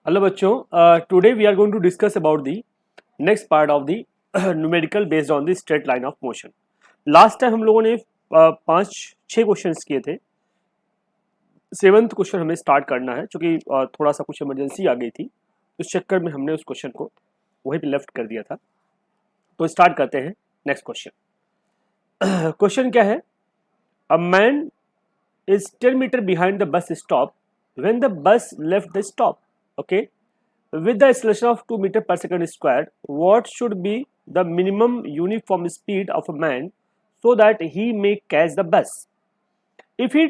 Hello बच्चों, today we are going to discuss about the next part of the numerical based on the straight line of motion. Last time हम लोगों ने 5-6 questions किए थे। 7th question हमें start करना है, क्योंकि थोड़ा सा कुछ इमरजेंसी आ गई थी, उस चक्कर में हमने उस क्वेश्चन को वहीं पे लेफ्ट कर दिया था। तो स्टार्ट करते हैं नेक्स्ट क्वेश्चन। क्वेश्चन क्या है? A man is 10 meter behind the bus stop when the bus left the stop. Okay, with the acceleration of 2 meter per second squared, what should be the minimum uniform speed of a man so that he may catch the bus? If he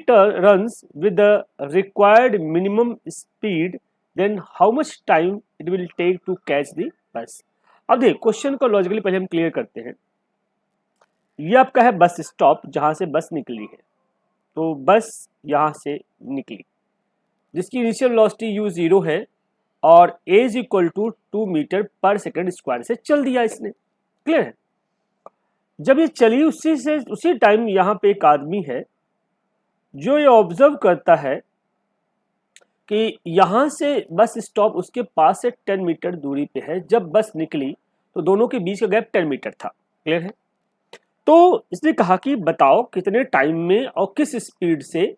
runs with the required minimum speed, then how much time it will take to catch the bus? अब देखिए question को logically पहले हम clear करते हैं। ये आपका है बस स्टॉप, जहां से बस निकली है। तो बस यहां से निकली जिसकी इनिशियल वेलोसिटी u0 है और a is equal to 2 metre पर सेकंड स्क्वायर से चल दिया इसने। क्लियर है? जब ये चली उसी टाइम यहां पे एक आदमी है जो ये ऑब्जर्व करता है कि यहां से बस स्टॉप उसके पास से 10 मीटर दूरी पे है। जब बस निकली तो दोनों के बीच का गैप 10 मीटर था। क्लियर है? तो इसने कहा कि बताओ कितने टाइम में और किस स्पीड से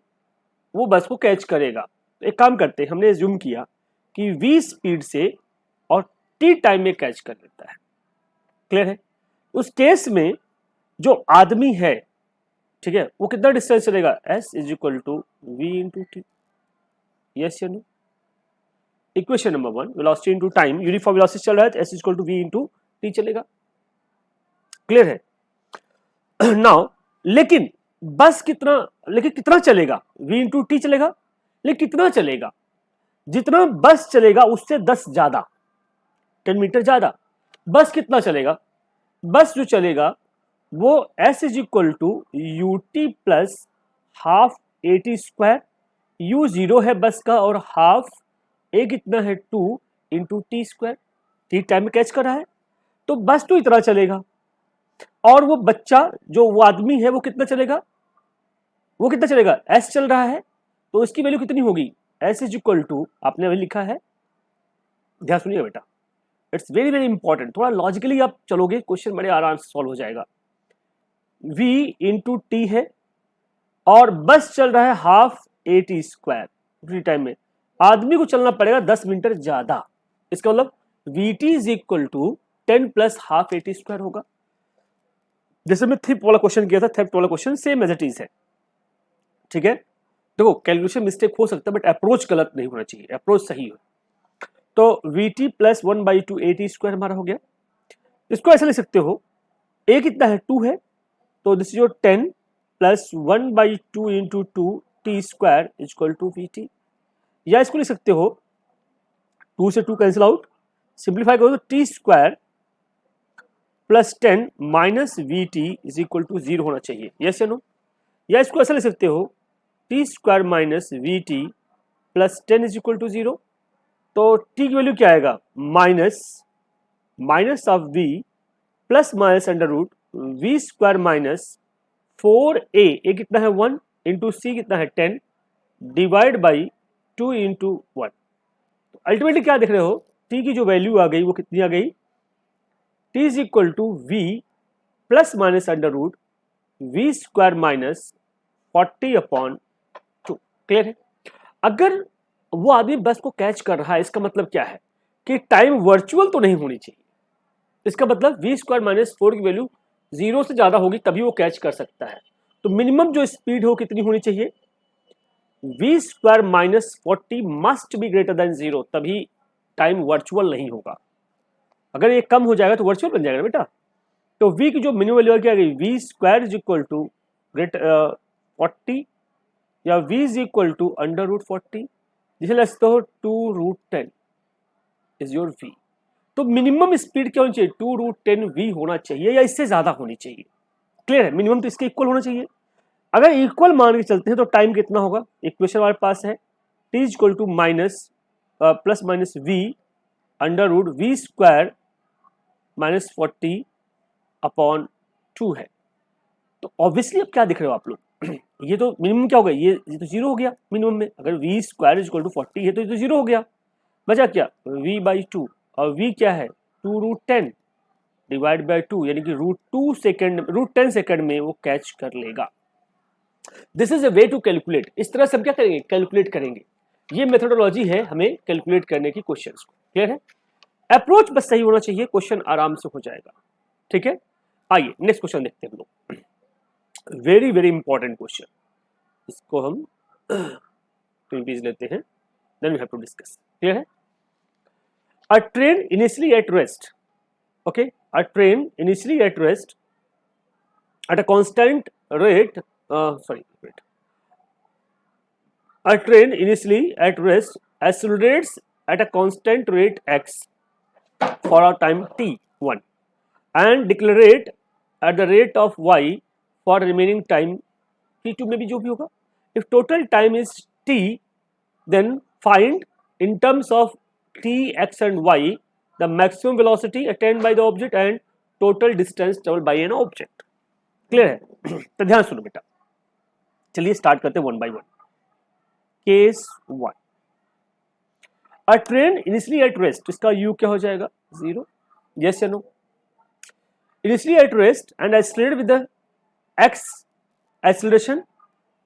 वो बस को कैच करेगा। एक काम करते हैं, हमने एज्यूम किया कि v स्पीड से और t टाइम में कैच कर लेता है। क्लियर है? उस केस में जो आदमी है, ठीक है, वो कितना डिस्टेंस चलेगा? s is equal to v into T. Yes या no? Equation number 1, velocity into time, uniform velocity चल रहा है तो s is equal to v into T चलेगा। क्लियर है? नाउ लेकिन कितना चलेगा? v इंटू टी चलेगा, लेकिन कितना चलेगा? जितना बस चलेगा उससे 10 ज्यादा, 10 मीटर ज्यादा। बस कितना चलेगा? बस जो चलेगा वो s is equal to you t plus half a t square. U 0 है बस का और हाफ ए कितना है 2 into t square. T time में कैच कर रहा है तो बस तो इतना चलेगा, और वो बच्चा जो वो आदमी है वो कितना चलेगा? s चल रहा है तो इसकी वैल्यू कितनी होगी? s इज इक्वल टू, आपने अभी लिखा है, ध्यान सुनिएगा बेटा, इट्स वेरी वेरी इंपॉर्टेंट। थोड़ा लॉजिकली आप चलोगे क्वेश्चन बड़े आराम से सॉल्व हो जाएगा। v इंटू टी है और बस चल रहा है half a t square. Free time में आदमी को चलना पड़ेगा 10 मीटर ज्यादा। इसका मतलब v t is equal to 10 plus half a t square होगा। जैसे मैं थिप वाला क्वेश्चन किया था, थेफ्ट वाला question same as it is है। ठीक है? देखो कैलकुलेशन मिस्टेक हो सकता है बट अप्रोच गलत नहीं होना चाहिए, अप्रोच सही हो। तो we t plus 1/2 A t square हमारा हो गया। इसको ऐसा लिख सकते हो, ए कितना है? 2 है, तो this is your 10 plus 1/2 into 2 t square is equal to v t. या इसको लिख सकते हो 2 से 2 कैंसिल आउट, सिंप्लीफाई करो तो t square plus 10 minus v t is equal to 0 होना चाहिए। यस या नो? या इसको ऐसा लिख सकते हो t square minus v t plus 10 is equal to 0। तो टी की वैल्यू क्या आएगा? Minus of v plus minus under root v square minus 4a, a कितना है 1 इंटू सी कितना है 10 डिवाइड बाई 2 इंटू 1। अल्टीमेटली क्या देख रहे हो? टी की जो वैल्यू आ गई वो कितनी आ गई? T is equal to v plus minus under root v square minus 40/2। Clear है? अगर वो आदमी बस को कैच कर रहा है, इसका मतलब क्या है कि टाइम वर्चुअल तो नहीं होनी चाहिए। इसका मतलब वी स्क्वायर माइनस 4 की वैल्यू 0 से ज्यादा होगी तभी वो कैच कर सकता है। तो मिनिमम जो स्पीड हो कितनी होनी चाहिए? V square minus 40 must be greater than 0, तभी टाइम वर्चुअल नहीं होगा। अगर ये कम हो जाएगा तो वर्चुअल बन जाएगा ना बेटा। तो v की जो मिनिमम वैल्यू क्या आ गई? V square is equal to greater 40 या v is equal to under root 40, जिसे लिखते हो 2√10 इज योर v। तो मिनिमम स्पीड क्या होनी चाहिए? 2√10 v होना चाहिए या इससे ज्यादा होनी चाहिए। क्लियर है? मिनिमम तो इसके इक्वल होना चाहिए। अगर इक्वल मान के चलते हैं तो टाइम कितना होगा? इक्वेशन हमारे पास है t is equal to minus plus minus v under root v square minus 40/2 है। तो ऑब्वियसली अब क्या दिख रहे हो आप लोग? ये तो मिनिमम क्या हो गया? ये तो 0 हो गया मिनिमम में। अगर v square is equal to 40 है तो ये तो 0 हो गया। बचा क्या v/2 और v क्या है 2√10 डिवाइड बाय 2 यानी कि √10 सेकेंड में वो कैच कर लेगा। This is a way to calculate. इस तरह से हम क्या करेंगे कैलकुलेट करेंगे। ये मेथोडोलॉजी है हमें कैलकुलेट करने की क्वेश्चंस को। क्लियर है? अप्रोच बस सही होना चाहिए, क्वेश्चन आराम से हो जाएगा। ठीक है, आइए नेक्स्ट क्वेश्चन देखते हैं हम लोग। वेरी वेरी इंपॉर्टेंट क्वेश्चन, इसको हम ट्विन लेते हैं, then we have to discuss. Clear है? A train initially at rest, okay, a train initially at rest at a constant rate wait, a train initially at rest accelerates at a constant rate x for a time t1 and decelerates at the rate of y for remaining time t2 में भी जो भी होगा। if total time is t then find in terms of t x and y the maximum velocity attained by the object and total distance traveled by an object। Clear है? तो ध्यान सुनो बेटा, चलिए स्टार्ट करते हैं one by one. Case 1, a train initially at rest, इसका u क्या हो जाएगा 0, यस या no? Initially at rest and accelerate with the ex acceleration,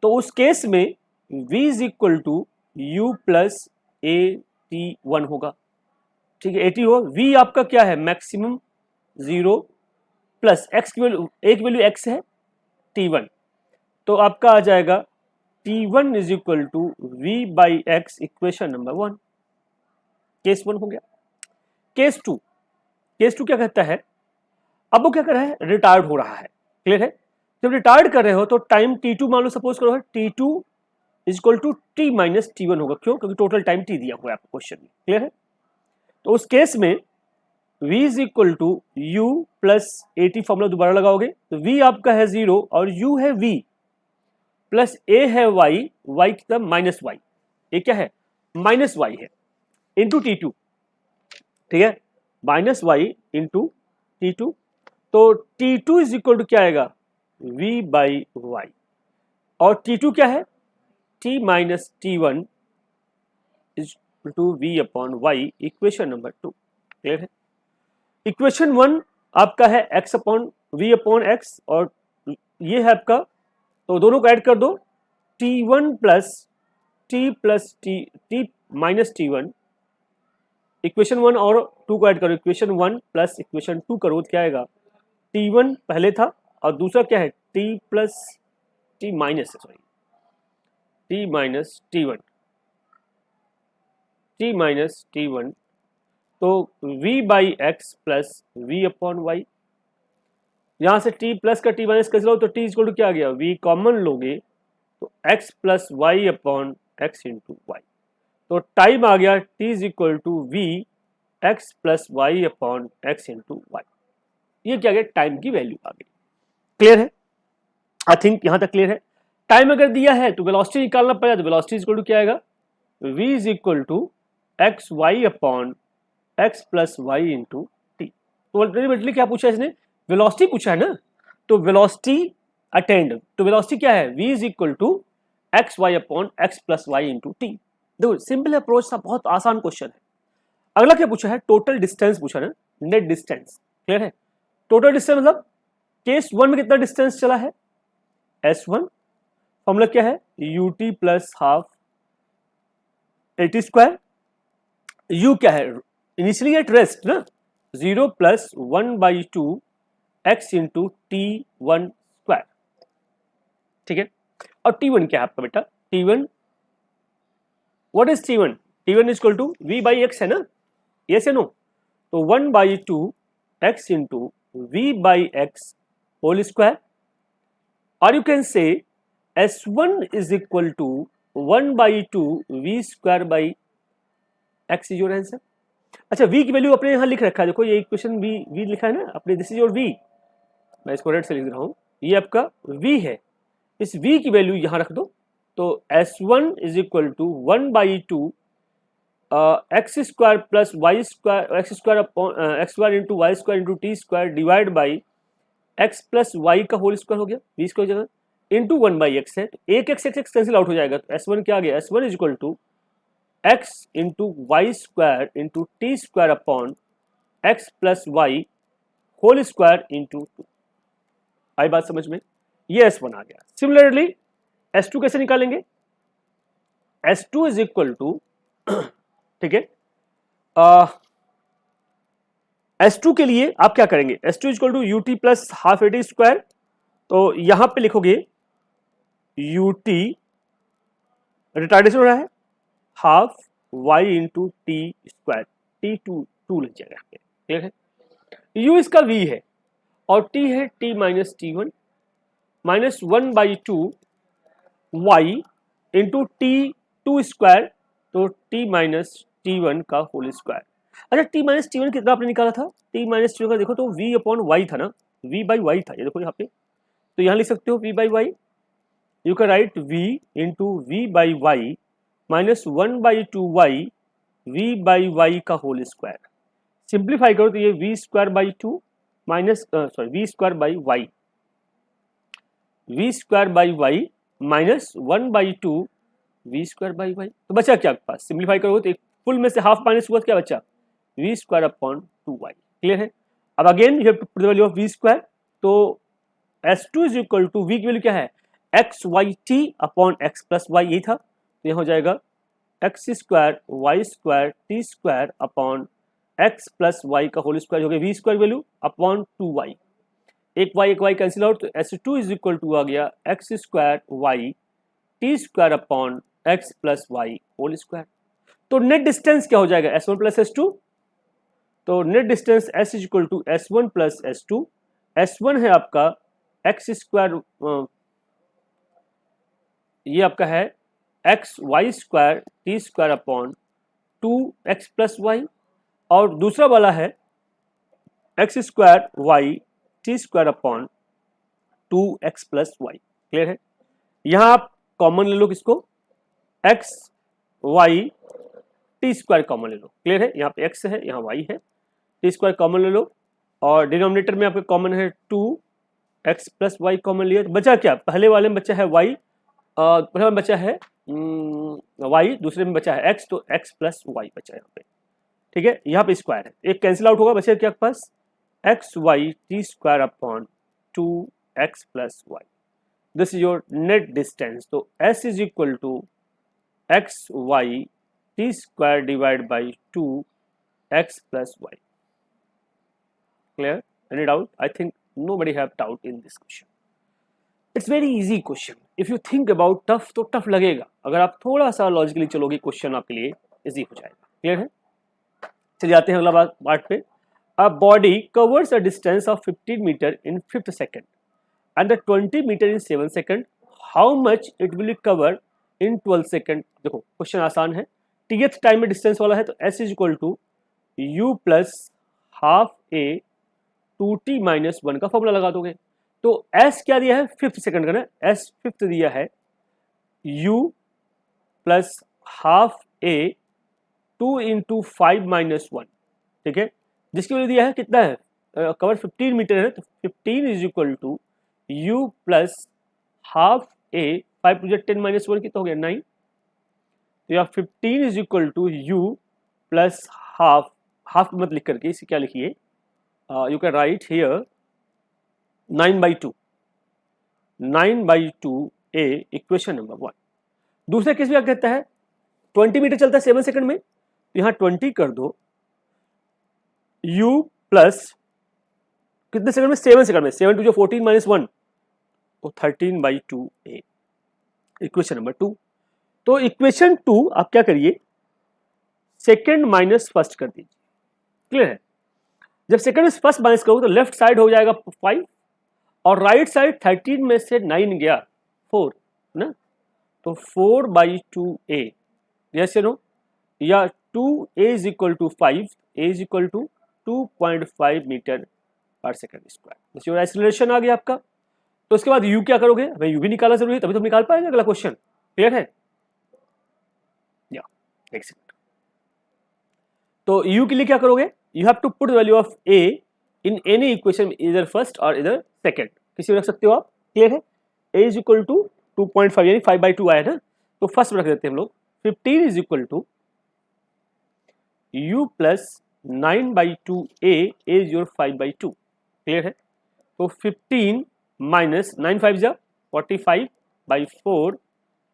तो उस केस में v is equal to u plus a t 1 होगा। ठीक है, 80 हो, v आपका क्या है मैक्सिमम 0 प्लस x की वैल्यू, एक वैल्यू x है t1, तो आपका आ जाएगा t1 is equal to v by x, equation number 1। Case 1 हो गया। केस 2, केस 2 क्या कहता है, अब वो क्या कर रहा है रिटायर्ड हो रहा है। क्लियर है? जब रिटायर्ड कर रहे हो तो टाइम t2 मान लो सपोज करो है, t2 is equal to t minus t1 होगा। क्यों? क्योंकि टोटल टाइम t दिया हुआ है आपको क्वेश्चन में। क्लियर है? तो उस केस में v is equal to u plus a t, formula दोबारा लगाओगे तो v आपका है 0 और u है v प्लस a है y, y की तरफ माइनस y, ये क्या है माइनस y है इंटू t2। ठीक है, माइनस y इंटू t2, तो t2 इज इक्वल टू क्या आएगा v बाई y और t2 क्या है t minus t1 is to v upon y, equation number 2। Clear है? इक्वेशन 1 आपका है x upon v upon x और ये है आपका, तो दोनों को ऐड कर दो t1 plus t minus t1, equation 1 और 2 को ऐड करो, इक्वेशन 1 प्लस इक्वेशन 2 करो तो क्या आएगा t1 पहले था और दूसरा क्या है t plus t minus t minus t1, तो v by x plus v upon y, यहां से t प्लस का t माइनस कैसे लो तो t इक्वल टू क्या आ गया v कॉमन लोगे तो x plus y upon x into y, तो टाइम आ गया t is equal to v x plus y upon x into y. ये क्या गया टाइम की वैल्यू आ गई। क्लियर है? आई थिंक यहां तक क्लियर है। टाइम अगर दिया है तो वेलोसिटी निकालना पड़ेगा, तो वेलोसिटी इक्वल टू क्या आएगा v is equal to x y upon x plus y into t. तो अल्टीमेटली क्या पूछा इसने वेलोसिटी पूछा है ना, तो वेलोसिटी अटेंड, तो वेलोसिटी क्या है v is equal to x y upon x plus y into t. देखो सिंपल अप्रोच था, बहुत आसान क्वेश्चन है। अगला क्या पूछा है टोटल डिस्टेंस पूछा ना, नेट डिस्टेंस। क्लियर है? टोटल डिस्टेंस मतलब केस 1 में कितना डिस्टेंस चला है s1, फॉर्मूला क्या है ut plus half eighty square, u क्या है इनिशियली एट रेस्ट ना 0 plus 1/2 x into t1 square. ठीक है, और t1 क्या है आपका बेटा t1, what is t1? t1 is equal to v by X है ना, यस या नो? तो 1/2 x into v by X whole square, और you can say s1 is equal to 1/2 v square by X is your answer. अच्छा v की value अपने यहाँ लिख रखा है, देखो ये इक्वेशन v लिखा है ना अपने, दिस इज योर v, मैं इसको रेड से लिख रहा हूँ, ये आपका v है, इस v की वैल्यू यहाँ रख दो, तो s1 is equal to 1/2 x square plus y square, x square upon x square into y square into t square divide by x plus y का होल स्क्वायर हो गया v स्क्वायर जगह into 1/x है, तो एक x cancel out हो जाएगा, तो s1 क्या आ गया s1 is equal to x into y square into t square upon x plus y whole square into 2। आई बात समझ में? ये S1 आ गया। सिमिलरली S2 कैसे निकालेंगे? S2 इज इक्वल टू, ठीक है, S2 के लिए आप क्या करेंगे? S2 equal to ut plus half a t square, तो यहां पे लिखोगे यूटी, रिटार्डेशन हो रहा है, half y into t square, t two लग जाएगा, क्लियर है? यू इसका v है और t है t minus t one minus 1/2 y into t two square, तो t माइनस टी वन का होल स्क्वायर। अच्छा, t माइनस टी वन कितना आपने निकाला था? t माइनस टी वन का देखो तो v अपॉन वाई था ना, v बाई वाई था, ये देखो यहाँ पे, तो यहाँ लिख सकते हो v by y. You can write v into v by y minus 1/2 y v by y का होल स्क्वायर। सिंप्लीफाई करो तो ये v square by two minus v square by y, v square by y minus 1/2 v square by y, तो बचा क्या आपके पास? Simplify करोगे तो एक फुल में से हाफ माइनस हुआ, क्या बचा? We square upon 2y, clear है? अब again you have to put the value of v square, तो S2 is equal to v की वैल्यू क्या है? X Y t upon x plus y, यही था, तो यह हो जाएगा x square y square t square upon x plus y का होल स्क्वायर हो गया we square value upon 2y, एक y कैंसिल आउट, तो S2 इज इक्वल टू आ गया x square y T square upon x plus y whole square. तो net distance क्या हो जाएगा? S1 प्लस S2, तो net distance S is equal to S1 plus S2। S1 है आपका एक्स स्क्वायर, ये आपका है x y square t square upon 2x plus y, और दूसरा वाला है x square y T square upon 2x plus Y, clear है? यहां आप कॉमन ले लो किसको? X Y T square common ले लो, क्लियर है? यहाँ पे x है, यहाँ y है, टी स्क्वायर कॉमन ले लो, और डिनोमिनेटर में आपके कॉमन है 2x प्लस वाई कॉमन लिया, तो बचा क्या? पहले वाले में बचा है y, पहले में बचा है y, दूसरे में बचा है x, तो x प्लस वाई बचा यहाँ पे, ठीक है? यहाँ पे स्क्वायर है, एक कैंसिल आउट होगा, बचा क्या आपके पास? X Y T square upon 2x plus Y, this is your net distance. तो S is equal to x Y T square divide by 2x plus Y, clear? Any doubt? I think nobody have doubt in this question. It's very easy question. If you think about tough, तो tough लगेगा, अगर आप थोड़ा सा logically चलोगे question आपके लिए easy हो जाएगा, क्लियर है? चलिए आते हैं अगला पार्ट पे। A body covers a distance of 15 meter in 5th second and the 20 meter in 7 second. How much it will cover in 12 second? देखो क्वेश्चन आसान है, टीएथ टाइम में डिस्टेंस वाला है, तो S is equal to u plus half a 2t minus 1 का formula लगा दोगे। तो S क्या दिया है? 5th सेकंड का ना, S 5th दिया है, U प्लस हाफ ए 2 इंटू 5 माइनस 1, ठीक है? जिसकी वैल्यू दिया है कितना है? कवर 15 मीटर है, तो 15 is equal to U plus half a 5 to 10 minus 1 कितना हो गया? 9, तो यहाँ 15 is equal to U plus half, half मत लिख करके इसे क्या लिखिए, you can write here 9/2, 9/2 a equation number 1। दूसरा केस में क्या कहता है? 20 मीटर चलता है 7 सेकंड में, तो यहाँ 20 कर दो, u प्लस कितने सेकंड में? 7 सेकंड में, 7 टू 14 माइनस 1, तो 13/2 a इक्वेशन नंबर 2। तो इक्वेशन 2 आप क्या करिए? सेकंड माइनस फर्स्ट कर दीजिए, क्लियर है? जब सेकंड में फर्स्ट माइनस करोगे तो लेफ्ट साइड हो जाएगा 5 और राइट साइड 13 में से 9 गया 4 ना, तो 4/2 a, यस या नो? या 2a is equal to 5, a is equal to 2.5 metre पर सेकंड स्क्वायर, योर एक्सीलरेशन आ गया आपका। तो उसके बाद u क्या करोगे? हमें u भी निकालना जरूरी है, तभी तो निकाल पाएंगे अगला क्वेश्चन, क्लियर है? या एक सेकंड, तो u के लिए क्या करोगे? You have to put the value of a in any equation, either first or either second, किसी में रख सकते हो आप, क्लियर है? a is equal to 2.5 यानी 5/2 आया ना, तो फर्स्ट में रख देते हैं हम लोग। 15 is equal to u plus 9/2a is your 5/2। Clear है? तो 15 माइनस 9 5 जा 45/4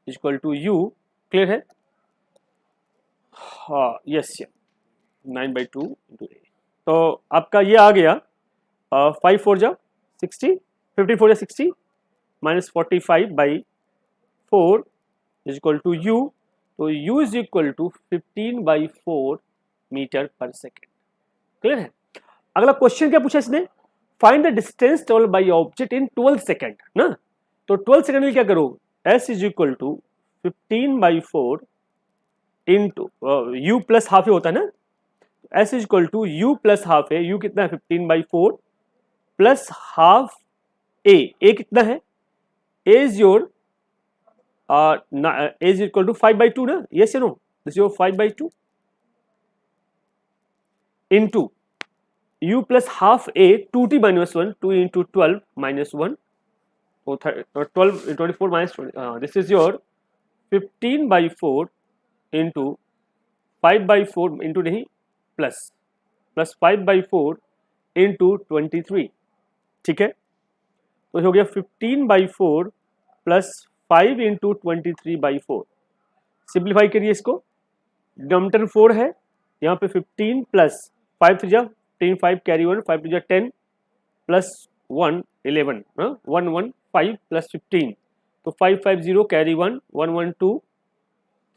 इक्वल टू u। क्लियर है? हाँ यस, 9/2 इंटू ए। तो आपका ये आ गया 5 4 जा 60, 15 4 जा 60 माइनस 45/4 इज इक्वल टू u। तो u is equal to 15/4 metre पर सेकेंड। क्लियर है? अगला क्वेश्चन क्या पूछा इसने? Find the distance travelled by object in 12 second ना। तो 12 सेकेंड में क्या करो? s is equal to 15/4 into u plus half होता है ना, s is equal to u plus half है। u कितना है? 15/4 प्लस हाफ a कितना है? a is your a is equal to 5/2 ना, यस या no? This your 5/2 into u plus half a 2t minus 1, 2 into 12 minus 1, 12 24 minus 20, this is your 15/4 into 5/4 into नहीं plus 5/4 into 23। ठीक है? तो हो गया 15/4 प्लस 5 इंटू 23/4। सिंप्लीफाई करिए इसको, डिनोमिनेटर 4 है, यहाँ पे 15 प्लस 5 3 जा 10, 5 कैरी 1, 5 2 जा 10 प्लस 1 11, 1 1 5 प्लस 15, तो 5 5 0 कैरी 1 1 1 2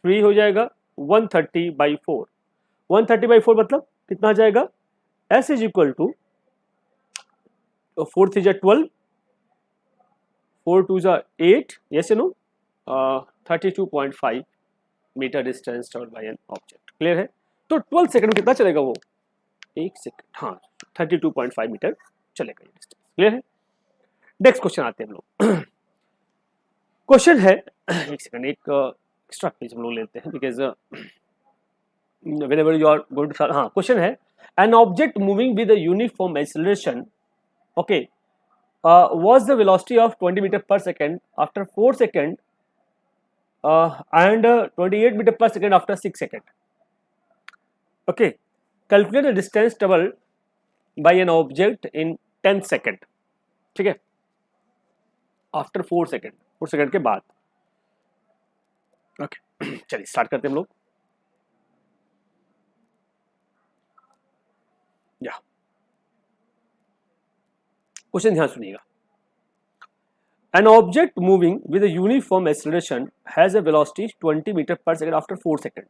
3 हो जाएगा 130/4। 130/4 मतलब कितना आ जाएगा? s इज इक्वल टू 4 3 जा 12, 4 2 जा 8, yes no, 32.5 metre distance travelled by an object. Clear है? तो 12 सेकंड में कितना चलेगा वो? 1 सेकंड, हाँ 32.5 मीटर चलेगा ये डिस्टेंस। क्लियर है? नेक्स्ट क्वेश्चन आते हैं हम लोग। क्वेश्चन है, एक सेकंड, एक एक्स्ट्रा पेज हम लोग लेते हैं because whenever you are going to, हाँ क्वेश्चन है, an object moving with a uniform acceleration, okay, was the velocity of 20 meter per second after 4 second and 28 meter per second after 6 second. Okay, calculate the distance traveled by an object in 10 second. ठीक है? After 4 second, 4 second के बाद। Okay चलिए start करते हैं हम लोग। या क्वेश्चन ध्यान सुनिएगा। An object moving with a uniform acceleration has a velocity 20 metre पर सेकेंड आफ्टर 4 सेकेंड।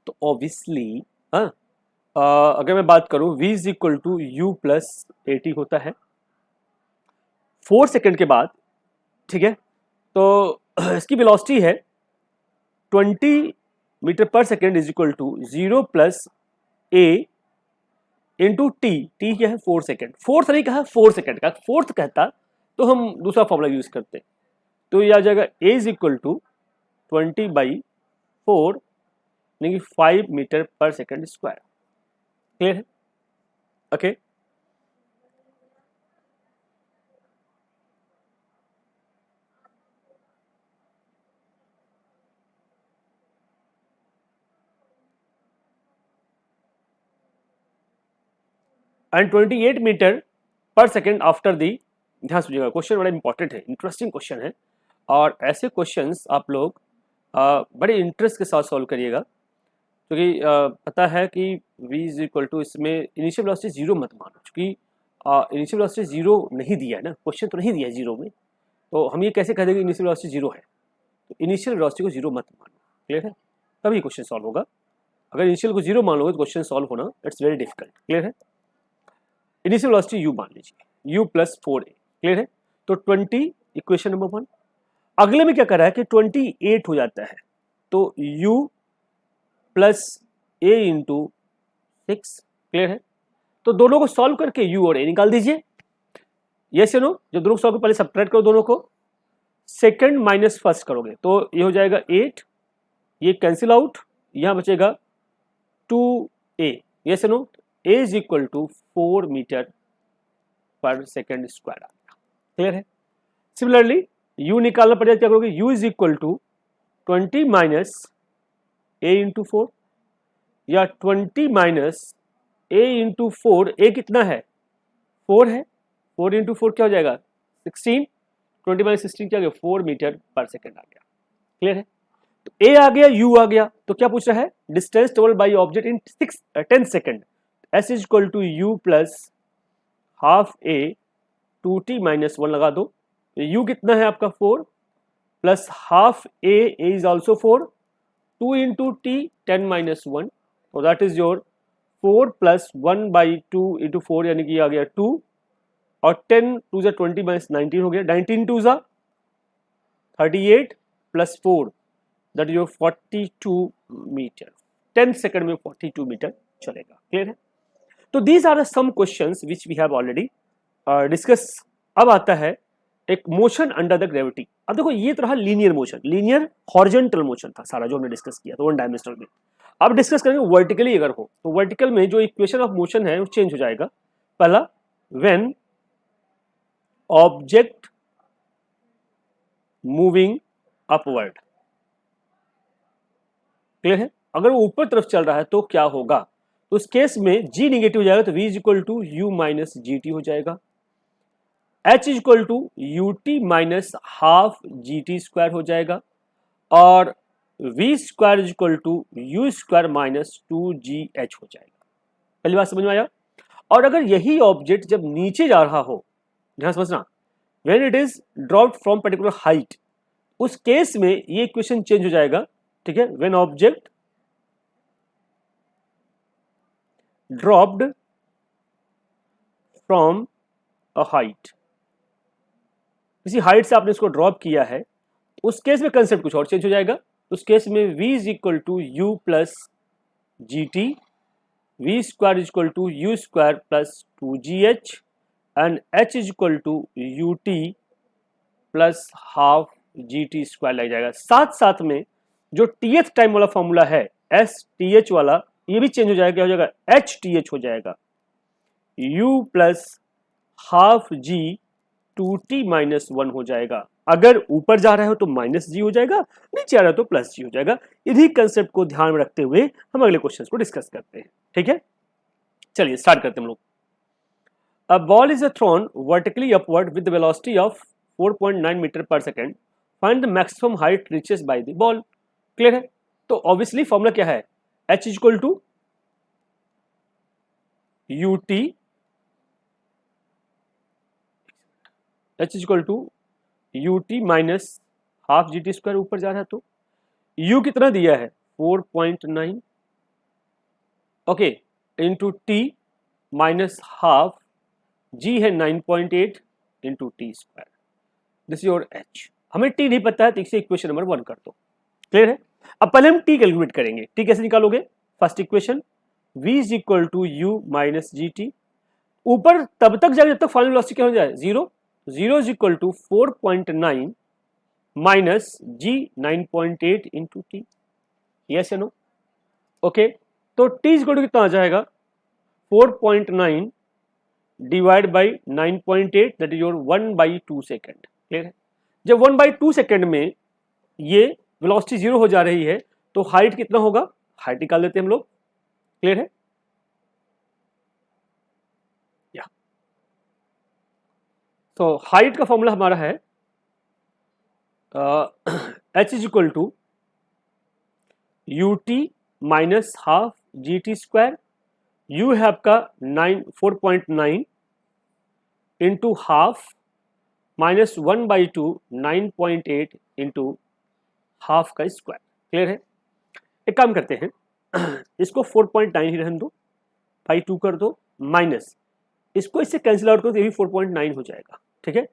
तो ऑब्वियसली अगर मैं बात करूं v is equal to u plus 80 होता है 4 सेकेंड के बाद। ठीक है? तो इसकी वेलोसिटी है 20 मीटर पर second is equal to 0 plus a into t. T क्या है? 4 सेकेंड। फोर्थ नहीं कहा, 4 सेकेंड का। फोर्थ कहता तो हम दूसरा फॉर्मूला यूज करते, तो ये आ जाएगा a इज इक्वल टू 20/4 यानी 5 मीटर पर सेकेंड स्क्वायर। क्लियर है? ओके एंड 28 मीटर पर सेकेंड आफ्टर दी। ध्यान सुनिएगा, क्वेश्चन बड़ा इंपॉर्टेंट है, इंटरेस्टिंग क्वेश्चन है, और ऐसे क्वेश्चंस आप लोग बड़े इंटरेस्ट के साथ सॉल्व करिएगा, क्योंकि पता है कि v इज इक्वल टू, इसमें इनिशियल वेलोसिटी जीरो मत मानो, क्योंकि इनिशियल वेलोसिटी जीरो नहीं दिया है ना, क्वेश्चन तो नहीं दिया है जीरो में, तो हम ये कैसे कह देंगे इनिशियल वेलोसिटी जीरो है? तो इनिशियल वेलोसिटी को जीरो मत मानो। क्लियर है? तभी क्वेश्चन सॉल्व होगा। अगर इनिशियल को जीरो मान लोगे तो क्वेश्चन सॉल्व होना इट्स वेरी डिफिकल्ट। क्लियर है? इनिशियल वेलोसिटी u मान लीजिए, u प्लस 4a। क्लियर है? तो 20 इक्वेशन नंबर 1। अगले में क्या कर रहा है कि 28 हो जाता है, तो u plus a into 6। Clear है? तो दोनों को सॉल्व करके u और a निकाल दीजिए। यस या नो? जब दोनों को सॉल्व पहले सब्ट्रैक्ट करो दोनों को, सेकंड माइनस फर्स्ट करोगे तो ये हो जाएगा 8, ये कैंसिल आउट, यहां बचेगा 2a। यस या no? a is equal to 4 metre पर सेकेंड स्क्वायर। क्लियर है? सिमिलरली u निकालना पड़ेगा, क्या करोगे? u is equal to 20 minus a into 4। या 20 माइनस a इंटू 4, a कितना है 4 है, 4 इंटू 4 क्या हो जाएगा 16, 20 माइनस 16 क्या हो गया 4 मीटर पर सेकेंड आ गया। क्लियर है? तो a आ गया, u आ गया, तो क्या पूछ रहा है distance travelled by object in 10 second, s is equal to u plus half a 2t minus 1 लगा दो, u कितना है आपका 4 plus half a is also 4, 2 into t 10 minus 1, तो that is your 4 plus 1 by 2 into 4 यानी कि आ गया 2, और 10 टू ज़ा 20 माइनस 19 हो गया, 19 टू ज़ा 38 plus 4 that is your 42 metre, 10 second में 42 मीटर चलेगा। क्लियर है? तो these are some questions which we have already discuss. अब आता है एक मोशन अंडर द ग्रेविटी। अब देखो ये तो रहा linear motion, linear horizontal motion था सारा जो हमने डिस्कस किया था वन डायमेंशनल में। अब डिस्कस करेंगे वर्टिकली अगर हो तो वर्टिकल में जो इक्वेशन ऑफ मोशन है वो चेंज हो जाएगा। पहला, when object moving upward. Clear है? अगर वो ऊपर तरफ चल रहा है तो क्या होगा, तो उस केस में g निगेटिव हो जाएगा तो v is equal to u minus g t हो जाएगा, h is equal to U T minus half G T square हो जाएगा, और v square is equal to u square minus 2gh हो जाएगा। पहली बात समझ में आया? और अगर यही ऑब्जेक्ट जब नीचे जा रहा हो, ध्यान समझना, when it is dropped from particular height, उस केस में ये इक्वेशन चेंज हो जाएगा। ठीक है? When object dropped from a height, किसी हाइट से आपने इसको ड्रॉप किया है, उस केस में कंसेप्ट कुछ और चेंज हो जाएगा। उस केस में v is equal to u plus g t, v square is equal to u square plus 2gh, and h is equal to you t plus half G T square लग जाएगा। साथ साथ में जो टीएथ टाइम वाला formula है s t h वाला, ये भी चेंज हो जाएगा, क्या हो जाएगा एच टी एच हो जाएगा, u प्लस हाफ जी 2t माइनस 1 हो जाएगा। अगर ऊपर जा रहा है तो माइनस जी हो जाएगा, नीचे आ रहा है तो प्लस जी हो जाएगा। इन्हीं कंसेप्ट को ध्यान में रखते हुए हम अगले क्वेश्चंस को डिस्कस करते हैं। ठीक है, चलिए स्टार्ट करते हैं हम लोग। A ball is thrown vertically upward with velocity of 4.9 metre पर second, find the maximum height reaches by the ball. Clear है? तो ऑब्वियसली फॉर्मूला क्या है, h is equal to you T, h is equal to U T minus half G T square, ऊपर जा रहा है तो u कितना दिया है 4.9, okay, into T minus half, g है 9.8 into t square, this is your h। हमें t नहीं पता है तो इसे इक्वेशन नंबर 1 कर दो। क्लियर है? अब पहले हम t कैलकुलेट करेंगे। t कैसे निकालोगे? First equation v is equal to u minus g t, ऊपर तब तक जाए जब तक फाइनल वेलोसिटी क्या हो जाए 0, 0 is equal to 4.9 minus g 9.8 into T, yes या नो? ओके, तो t इज इक्वल टू कितना आ जाएगा 4.9 divide by 9.8 that is your 1/2 second. Clear है? जब 1/2 सेकेंड में ये वेलोसिटी 0 हो जा रही है तो हाइट कितना होगा, हाइट निकाल देते हैं हम लोग। क्लियर है? या तो हाइट का फॉर्मूला हमारा है h is equal to U T minus half G T square, u है आपका 4.9 into half minus 1/2 9.8 into half का स्क्वायर। क्लियर है? एक काम करते हैं, इसको 4.9 ही रहने दो, बाई 2 कर दो, माइनस इसको इससे कैंसिल आउट करो तो ये भी 4.9 हो जाएगा। ठीक है?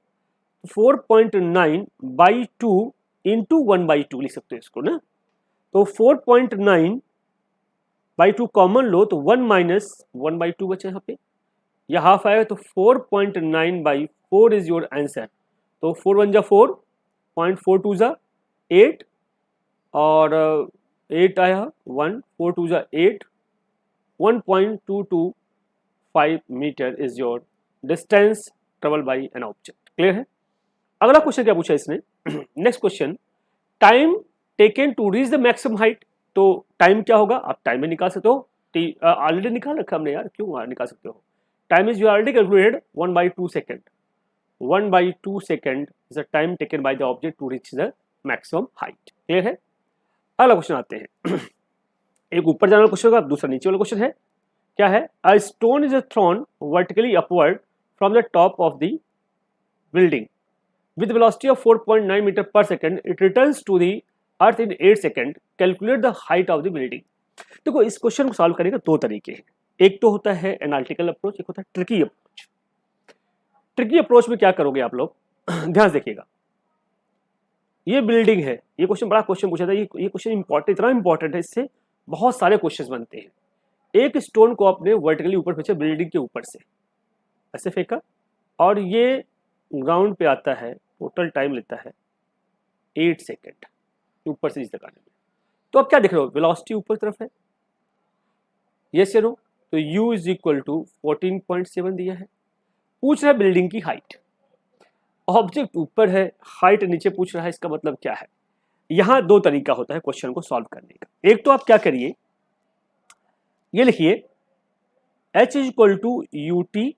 4.9 बाई 2 इंटू 1/2 लिख सकते हो इसको ना, तो 4.9 बाई 2 कॉमन लो तो 1 माइनस 1/2 बचा यहाँ पे, यह हाफ आएगा तो 4.9 बाई 4 इज योर आंसर। तो 4 1 जा 4, 0.42 जा 8, और 8 आया 1, 4 2 जा 8, 1.225 metre is your distance travel by an object. Clear है? अगला क्वेश्चन क्या पूछा इसने, next question, time taken to reach the maximum height. तो टाइम क्या होगा, आप टाइम में निकाल सकते हो, ऑलरेडी निकाल रखा हमने यार, क्यों निकाल सकते हो, time is you already calculated 1/2 second, 1/2 second is the time taken by the object to reach the maximum height. Clear है। अगला क्वेश्चन आते हैं एक ऊपर जाने वाला क्वेश्चन होगा, दूसरा नीचे वाला क्वेश्चन है, क्या है, a stone is thrown vertically upward from the top of the building with velocity of 4.9 meter per second, it returns to the earth in 8 seconds. Calculate the height of the building. देखो इस question को solve करने का दो तरीके हैं, एक तो होता है एनालिटिकल अप्रोच, एक होता है ट्रिकी अप्रोच। ट्रिकी अप्रोच में क्या करोगे आप लोग ध्यान से देखिएगा, ये बिल्डिंग है, ये क्वेश्चन बड़ा क्वेश्चन पूछा था, ये क्वेश्चन इंपॉर्टेंट, इतना इंपॉर्टेंट है, इससे बहुत सारे क्वेश्चन बनते हैं। एक स्टोन को आपने वर्टिकली ऊपर फेंचा बिल्डिंग के ऊपर से, ऐसे फेंका और ये ग्राउंड पे आता है, टोटल टाइम लेता है 8 सेकेंड ऊपर से नीचे तक आने में। तो अब क्या देख रहे हो, वेलोसिटी ऊपर तरफ है, यस या नो, तो u इज इक्वल टू 14.7 दिया है। पूछ रहा है बिल्डिंग की हाइट, ऑब्जेक्ट ऊपर है, हाइट नीचे पूछ रहा है, इसका मतलब क्या है। यहां दो तरीका होता है क्वेश्चन को सॉल्व करने का। एक तो आप क्या करिए, ये लिखिए h is equal to you t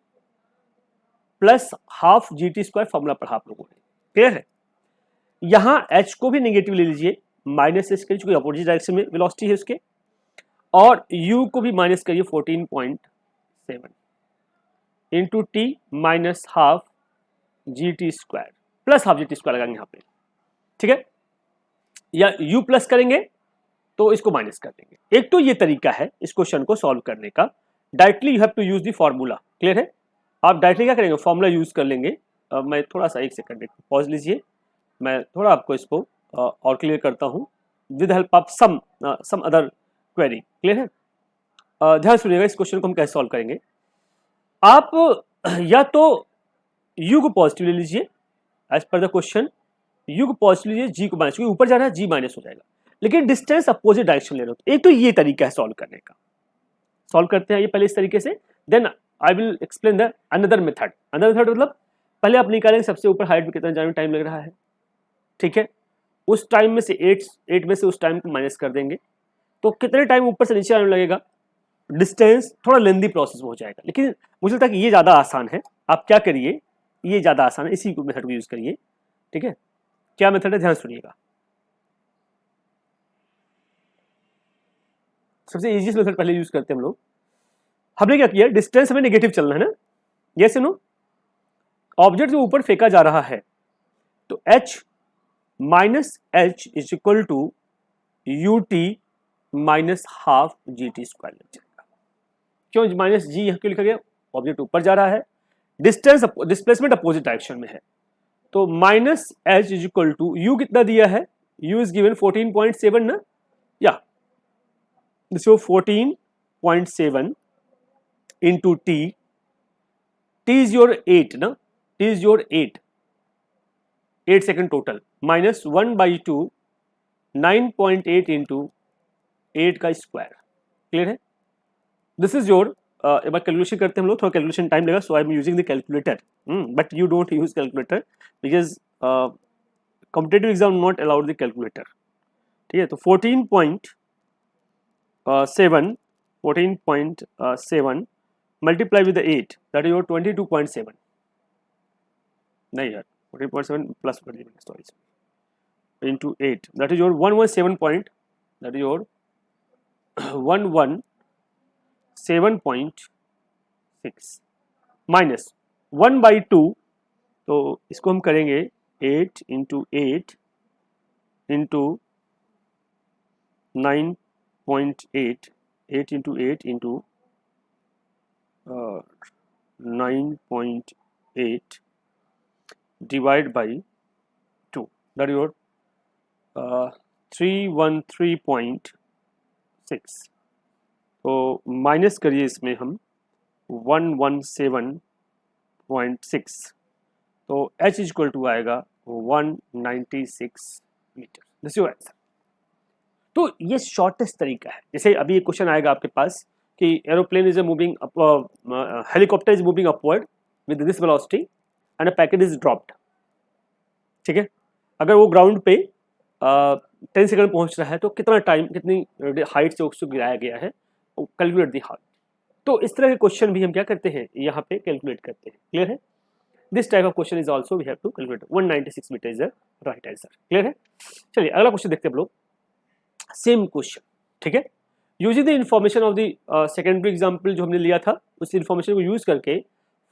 plus half G T square, formula पढ़ा आप लोगों ने, क्लियर है। यहां h को भी नेगेटिव ले लीजिए, माइनस इसके चूंकि अपोजिट डायरेक्शन में वेलोसिटी है उसके, और u को भी माइनस करिए 14.7 into T minus half G T square, plus half G T square लगाएंगे यहाँ पे, ठीक है, या u प्लस करेंगे तो इसको माइनस कर देंगे। एक तो ये तरीका है इस क्वेश्चन को सॉल्व करने का, directly you have to use the formula, clear है। आप डायरेक्टली क्या करेंगे, फॉर्मूला यूज कर लेंगे। मैं थोड़ा सा एक सेकंड पॉज लीजिए, मैं थोड़ा आपको इसको और क्लियर करता हूँ with help of some other query, clear है। ध्यान सुनिएगा, इस क्वेश्चन को हम कैसे सॉल्व करेंगे। आप या तो u को पॉजिटिव ले लीजिए as per the question, u को पॉजिटिव लीजिए, g को माइनस, क्योंकि ऊपर जा रहा है g माइनस हो जाएगा, लेकिन डिस्टेंस अपोजिट डायरेक्शन ले रहे हो। एक तो ये तरीका है सॉल्व करने का, सॉल्व करते हैं ये पहले इस तरीके से, then I will explain the another method. Another method मतलब पहले आप निकालेंगे सबसे ऊपर हाइट में कितना जाने में टाइम लग रहा है, ठीक है, उस टाइम में से 8 में से उस टाइम को माइनस कर देंगे, तो कितने टाइम ऊपर से नीचे आने में लगेगा, डिस्टेंस थोड़ा लेंदी प्रोसेस में हो जाएगा, लेकिन मुझे लगता है कि ये ज़्यादा आसान है। आप क्या करिए, ये ज़्यादा आसान है, इसी मेथड को यूज़ करिए, ठीक है। क्या मेथड है, ध्यान सुनिएगा। सबसे इजीएस्ट मेथड पहले यूज करते हैं हम लोग। हमने क्या किया, डिस्टेंस हमें नेगेटिव चलना है ना, यस नो, ऑब्जेक्ट जो ऊपर फेंका जा रहा है, तो h minus h is equal to U T minus half G T square लग जाएगा। क्यों माइनस जी यहाँ क्यों लिखा गया, ऑब्जेक्ट ऊपर जा रहा है, डिस्टेंस डिस्प्लेसमेंट अपोजिट डायरेक्शन में है, तो minus h is equal to u कितना दिया है, u इज गिवन 14.7 ना, या this 14.7 into t is your 8 ना, t is your 8 second total, minus 1/2 9.8 into 8 का स्क्वायर, क्लियर है। दिस इज योर, एक बार कैलकुलेशन करते हैं हम लोग, थोड़ा कैलकुलेशन टाइम लगेगा, so I am using the calculator, but you don't use calculator because competitive exam not allowed the calculator, ठीक है। तो 14.7 multiply with the 8, that is your 22.7, नहीं यार 14.7 plus sorry into 8, that is your 117 point, that is your 117.6 minus 1/2, तो इसको हम करेंगे 8 into 8 into 9.8, 8 into 8 into 9.8 divide by 2, that is your 313.6, तो माइनस करिए इसमें हम 117.6, तो h इज इक्वल टू आएगा 196 मीटर, दिस योर आंसर। तो ये शॉर्टेस्ट तरीका है। जैसे अभी एक क्वेश्चन आएगा आपके पास कि aeroplane is moving, helicopter is moving upward with this velocity and a packet is dropped, ठीक है। अगर वो ग्राउंड पे 10 सेकंड में पहुंच रहा है तो कितना टाइम, कितनी हाइट से उसको गिराया गया है, कैलकुलेट दी हाइट। तो इस तरह के क्वेश्चन भी हम क्या करते हैं, यहाँ पे कैलकुलेट करते हैं। क्लियर है? This type of question is also we have to calculate. 196 metre is the right answer. Clear है? चलिए अगला क्वेश्चन देखते हैं हम लोग। सेम क्वेश्चन, ठीक है। Using the information of the secondary example जो हमने लिया था, उस इंफॉर्मेशन को यूज करके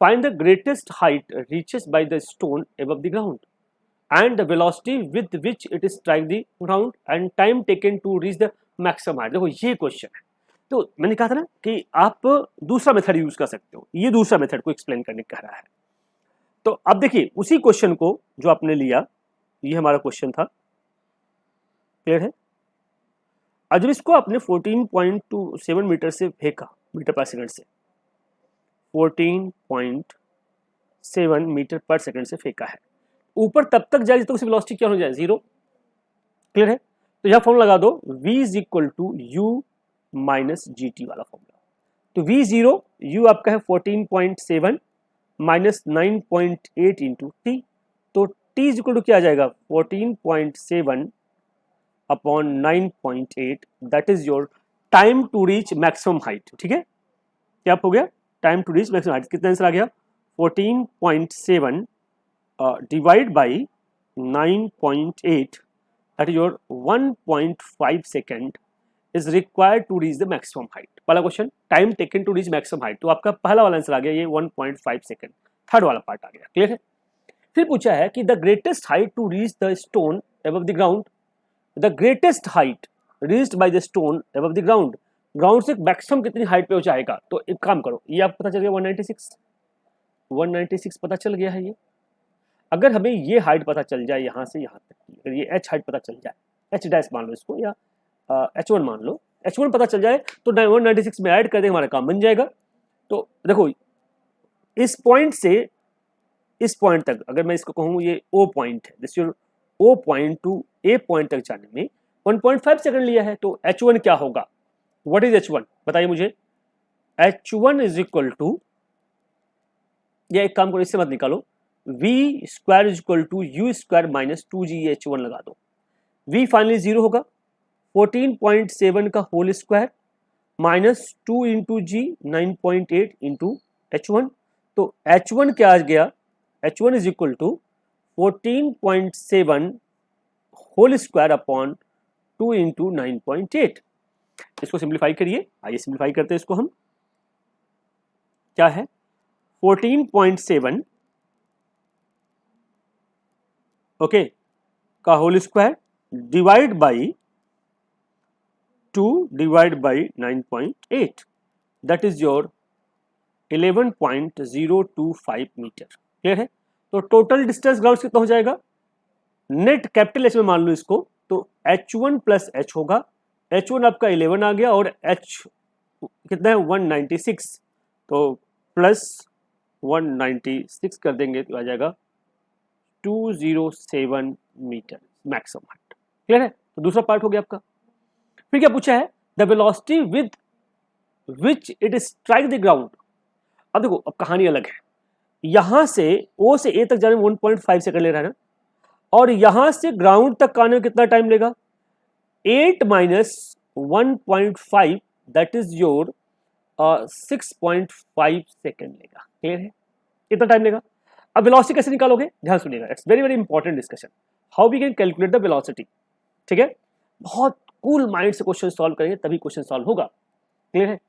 find the greatest height reaches by the stone above the ground and the velocity with which it is strike the ground and time taken to reach the maximum height। देखो ये question है, तो मैंने कहा था ना कि आप दूसरा मेथड यूज कर सकते हो, ये दूसरा मेथड को एक्सप्लेन करने कह रहा है। तो अब देखिए उसी क्वेश्चन को जो आपने लिया, ये हमारा क्वेश्चन था। क्लियर है? अब जब इसको आपने 14.27 मीटर से फेंका, मीटर पर सेकंड से 14.7 मीटर पर सेकंड से फेंका है, ऊपर तब तक जाए जब तक उसकी वेलोसिटी क्या हो जाए, 0। क्लियर है? तो यह फॉर्मूला लगा दो, v is equal to u minus g t वाला फॉर्मूला। तो v जीरो, u आपका है 14.7 माइनस 9.8 इंटू टी। तो t इज इक्वल टू क्या आ जाएगा, 14.7 upon 9.8, that is your time to reach maximum height. ठीक है, क्या हो गया, time to reach maximum height. कितना आंसर आ गया, 14.7 divide by 9.8, that is your 1.5 second is required to reach the maximum height। पहला question, time taken to reach maximum height, तो आपका पहला वाला आंसर आ गया ये 1.5 सेकंड। थर्ड वाला पार्ट आ गया। क्लियर है? फिर पूछा है कि the greatest height to reach the stone above the ground, the greatest height reached by the stone above the ground, ground से मैक्सिमम कितनी हाइट पे हो जाएगा। तो एक काम करो, ये आपको पता चल गया 196 पता चल गया है। ये अगर हमें ये हाइट पता चल जाए यहाँ से यहाँ तक की, अगर ये h हाइट पता चल जाए, h डैश मान लो इसको, या h1 मान लो, h1 पता चल जाए तो 196 में ऐड कर दें, हमारा काम बन जाएगा। तो देखो इस पॉइंट से इस पॉइंट तक, अगर मैं इसको कहूँ ये O पॉइंट है, this your O point two A point तक जाने में 1.5 सेकंड लिया है। तो h1 क्या होगा, व्हाट इज h1 बताइए मुझे। h1 इज इक्वल टू, या एक काम करो इससे मत निकालो, v square is equal to u square minus 2gh1 लगा दो। v फाइनली 0 होगा, 14.7 का whole square minus 2 into g 9.8 into h1। तो h1 क्या आ गया, h1 is equal to 14.7 whole square upon 2 into 9.8। इसको सिंप्लीफाई करिए, आइए सिंप्लीफाई करते हैं इसको हम। क्या है, 14.7 ओके का whole square divide by 2 divide by 9.8, that is your 11.025 metre. Clear है? तो टोटल डिस्टेंस ग्राउंड कितना हो जाएगा, नेट कैपिटल एच में मान लो इसको, तो h1 प्लस h होगा, h1 आपका 11 आ गया और h कितना है 196, तो प्लस 196 कर देंगे तो आ जाएगा 207 मीटर मैक्सिमम हाइट। क्लियर है? तो दूसरा पार्ट हो गया आपका। फिर क्या पूछा है, the velocity with which it strike the ground. अब देखो अब कहानी अलग है, यहां से O से A तक जाने में 1.5 सेकंड ले रहा है ना, और यहां से ग्राउंड तक आने में कितना टाइम लेगा, 8 minus 1.5, that is your 6.5 second लेगा। क्लियर है? कितना टाइम लेगा। अब वेलोसिटी कैसे निकालोगे, ध्यान सुनिएगा, it's very very important discussion, how we can calculate the velocity. ठीक है, बहुत कूल माइंड से क्वेश्चन सॉल्व करेंगे तभी क्वेश्चन सॉल्व होगा। क्लियर है?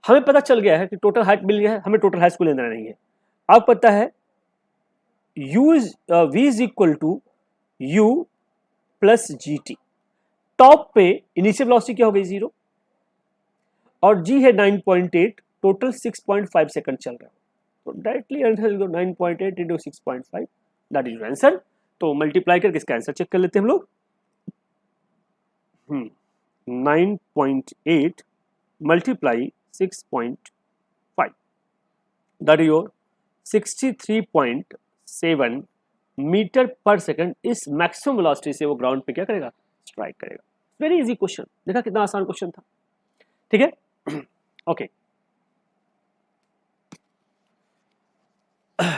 हमें पता चल गया है कि टोटल हाइट मिल गया है, हमें टोटल हाइट को लेना नहीं है। अब पता है v is equal to u plus g t. Top पे इनिशियल वेलोसिटी क्या हो गई 0 और g है 9.8, टोटल 6.5 सेकंड चल रहा है। तो directly answer 9.8 into 6.5, that is your answer. तो मल्टीप्लाई करके इसका आंसर चेक कर लेते हैं हम लोग। 9.8 multiply 6.5, that is your 63.7 metre पर सेकंड। इस मैक्सिमम वेलोसिटी से वो ग्राउंड पे क्या करेगा, स्ट्राइक करेगा। वेरी इजी क्वेश्चन, देखा कितना आसान क्वेश्चन था। ठीक है, okay.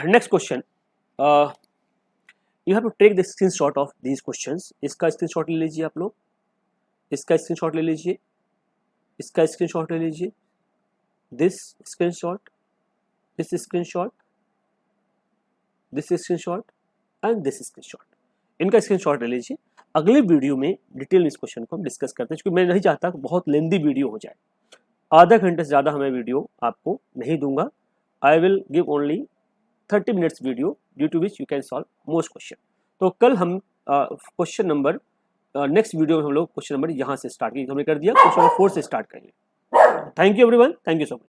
Next question, you have to take the screenshot of these questions. इसका स्क्रीनशॉट ले लीजिए आप लोग। इसका स्क्रीनशॉट ले लीजिए, इसका स्क्रीनशॉट ले लीजिए, this screenshot, this screenshot, this screenshot and this screenshot, इनका स्क्रीनशॉट ले लीजिए। अगले वीडियो में डिटेल में इस क्वेश्चन को हम डिस्कस करते हैं, क्योंकि मैं नहीं चाहता कि बहुत लेंदी वीडियो हो जाए। आधा घंटे से ज़्यादा हमें वीडियो आपको नहीं दूंगा। I will give only 30 minutes video due to which you can solve most question. तो कल हम क्वेश्चन नंबर नेक्स्ट वीडियो में हम लोग क्वेश्चन नंबर यहाँ से स्टार्ट किए, हमने कर दिया क्वेश्चन नंबर 4 से स्टार्ट करेंगे। Thank you everyone, thank you so much.